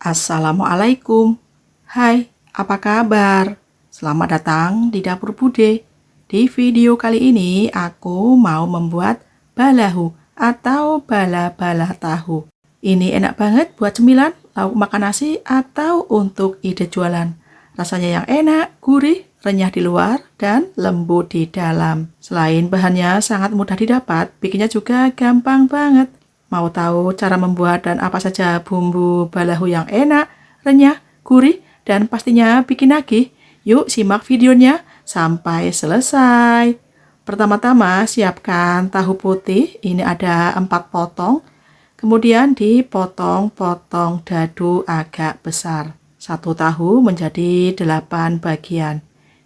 Assalamualaikum. Hai, apa kabar? Selamat datang di Dapur Bude. Di video kali ini aku mau membuat balahu atau bala-bala tahu. Ini enak banget buat cemilan, lauk makan nasi, atau untuk ide jualan. Rasanya yang enak, gurih, renyah di luar, dan lembut di dalam. Selain bahannya sangat mudah didapat, bikinnya juga gampang banget. Mau tahu cara membuat dan apa saja bumbu balahu yang enak, renyah, gurih, dan pastinya bikin nagih? Yuk simak videonya sampai selesai. Pertama-tama siapkan tahu putih, ini ada 4 potong. Kemudian dipotong-potong dadu agak besar. 1 tahu menjadi 8 bagian.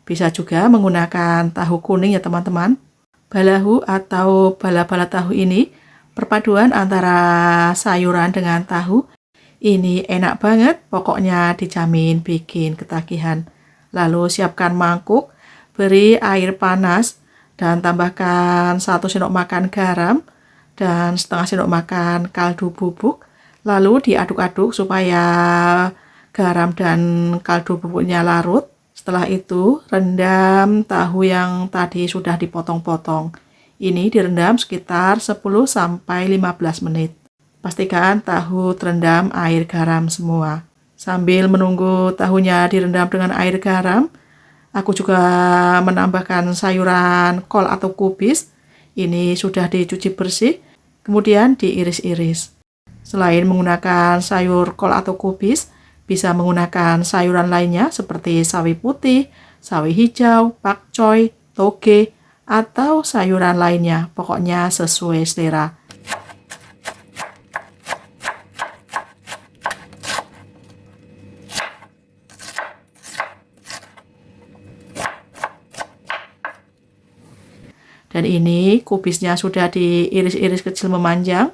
Bisa juga menggunakan tahu kuning ya teman-teman. Balahu atau bala-bala tahu ini perpaduan antara sayuran dengan tahu. Ini enak banget, pokoknya dijamin bikin ketagihan. Lalu siapkan mangkuk, beri air panas, dan tambahkan 1 sendok makan garam dan setengah sendok makan kaldu bubuk. Lalu diaduk-aduk supaya garam dan kaldu bubuknya larut. Setelah itu rendam tahu yang tadi sudah dipotong-potong. Ini direndam sekitar 10-15 menit. Pastikan tahu terendam air garam semua. Sambil menunggu tahunya direndam dengan air garam, aku juga menambahkan sayuran kol atau kubis. Ini sudah dicuci bersih, kemudian diiris-iris. Selain menggunakan sayur kol atau kubis, bisa menggunakan sayuran lainnya seperti sawi putih, sawi hijau, pakcoy, toge, atau sayuran lainnya, pokoknya sesuai selera. Dan ini kubisnya sudah diiris-iris kecil memanjang,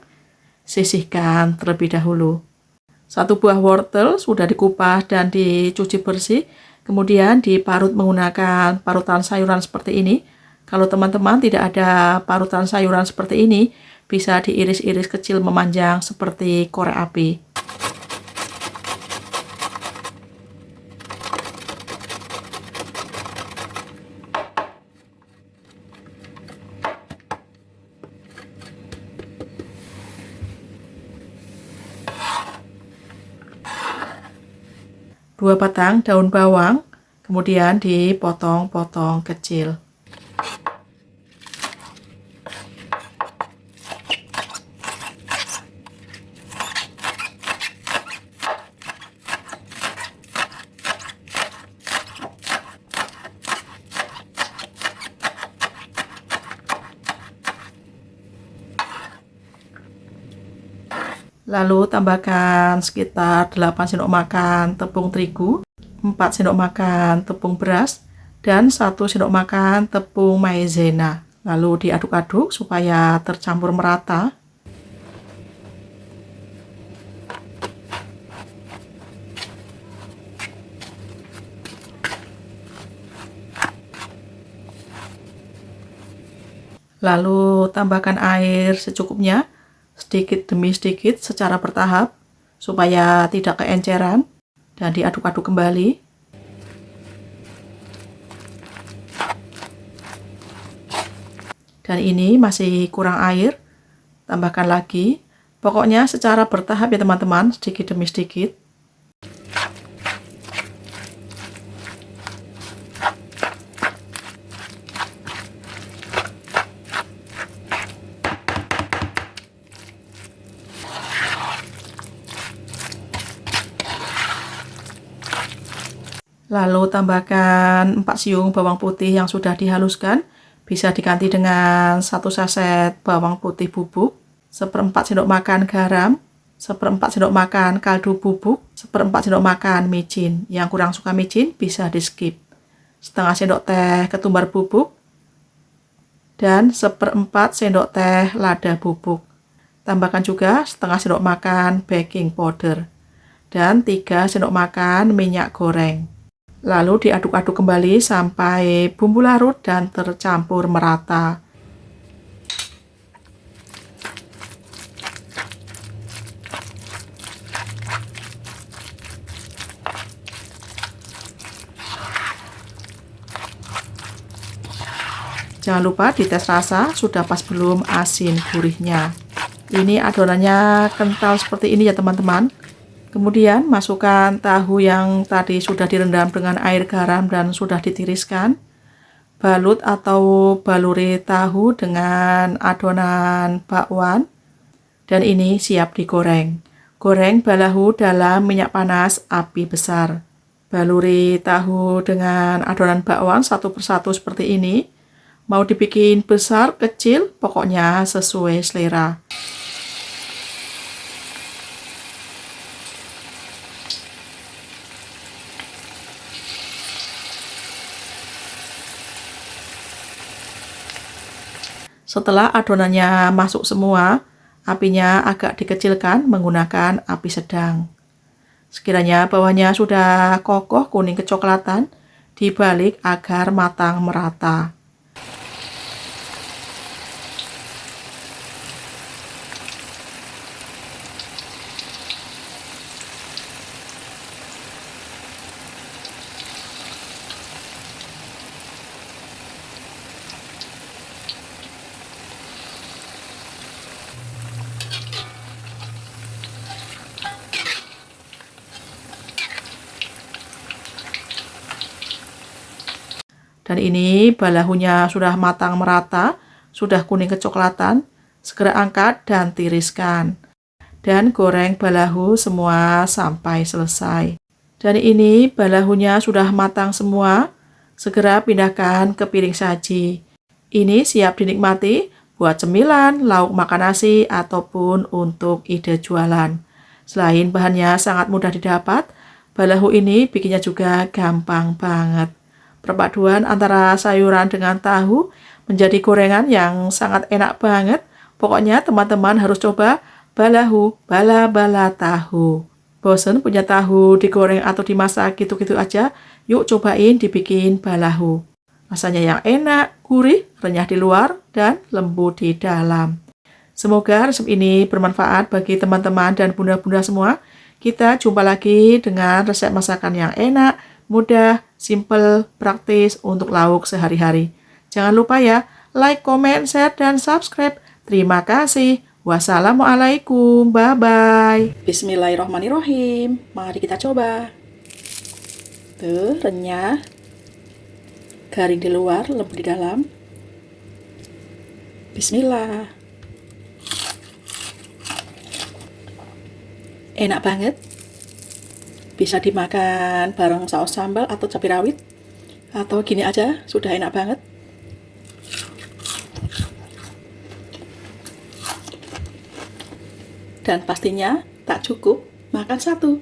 sisihkan terlebih dahulu. 1 buah wortel sudah dikupas dan dicuci bersih, kemudian diparut menggunakan parutan sayuran seperti ini. Kalau teman-teman tidak ada parutan sayuran seperti ini, bisa diiris-iris kecil memanjang seperti korek api. Dua batang daun bawang, kemudian dipotong-potong kecil. Lalu tambahkan sekitar 8 sendok makan tepung terigu, 4 sendok makan tepung beras, dan 1 sendok makan tepung maizena. Lalu diaduk-aduk supaya tercampur merata. Lalu tambahkan air secukupnya, sedikit demi sedikit secara bertahap supaya tidak keenceran, dan diaduk-aduk kembali. Dan ini masih kurang air, tambahkan lagi. Pokoknya secara bertahap ya teman-teman, sedikit demi sedikit. Lalu tambahkan 4 siung bawang putih yang sudah dihaluskan. Bisa diganti dengan 1 saset bawang putih bubuk, 1/4 sendok makan garam, 1/4 sendok makan kaldu bubuk, 1/4 sendok makan micin. Yang kurang suka micin bisa di skip. Setengah sendok teh ketumbar bubuk, dan 1/4 sendok teh lada bubuk. Tambahkan juga setengah sendok makan baking powder, dan 3 sendok makan minyak goreng. Lalu diaduk-aduk kembali sampai bumbu larut dan tercampur merata. Jangan lupa dites rasa sudah pas belum asin gurihnya. Ini adonannya kental seperti ini ya teman-teman. Kemudian masukkan tahu yang tadi sudah direndam dengan air garam dan sudah ditiriskan. Balut atau baluri tahu dengan adonan bakwan. Dan ini siap digoreng. Goreng balahu dalam minyak panas api besar. Baluri tahu dengan adonan bakwan satu persatu seperti ini. Mau dibikin besar, kecil, pokoknya sesuai selera. Setelah adonannya masuk semua, apinya agak dikecilkan menggunakan api sedang. Sekiranya bawahnya sudah kokoh kuning kecoklatan, dibalik agar matang merata. Dan ini balahunya sudah matang merata, sudah kuning kecoklatan. Segera angkat dan tiriskan. Dan goreng balahu semua sampai selesai. Dan ini balahunya sudah matang semua. Segera pindahkan ke piring saji. Ini siap dinikmati buat cemilan, lauk makan nasi, ataupun untuk ide jualan. Selain bahannya sangat mudah didapat, balahu ini bikinnya juga gampang banget. Perpaduan antara sayuran dengan tahu menjadi gorengan yang sangat enak banget. Pokoknya teman-teman harus coba balahu, bala-bala tahu. Bosen punya tahu digoreng atau dimasak gitu-gitu aja? Yuk cobain dibikin balahu. Rasanya yang enak, gurih, renyah di luar, dan lembut di dalam. Semoga resep ini bermanfaat bagi teman-teman dan bunda-bunda semua. Kita jumpa lagi dengan resep masakan yang enak, mudah, simple, praktis untuk lauk sehari-hari. Jangan lupa ya, like, comment, share, dan subscribe. Terima kasih. Wassalamualaikum. Bye-bye. Bismillahirrahmanirrahim. Mari kita coba. Tuh, renyah. Garing di luar, lembut di dalam. Bismillah. Enak banget. Bisa dimakan bareng saus sambal atau cabai rawit. Atau gini aja, sudah enak banget. Dan pastinya tak cukup makan satu.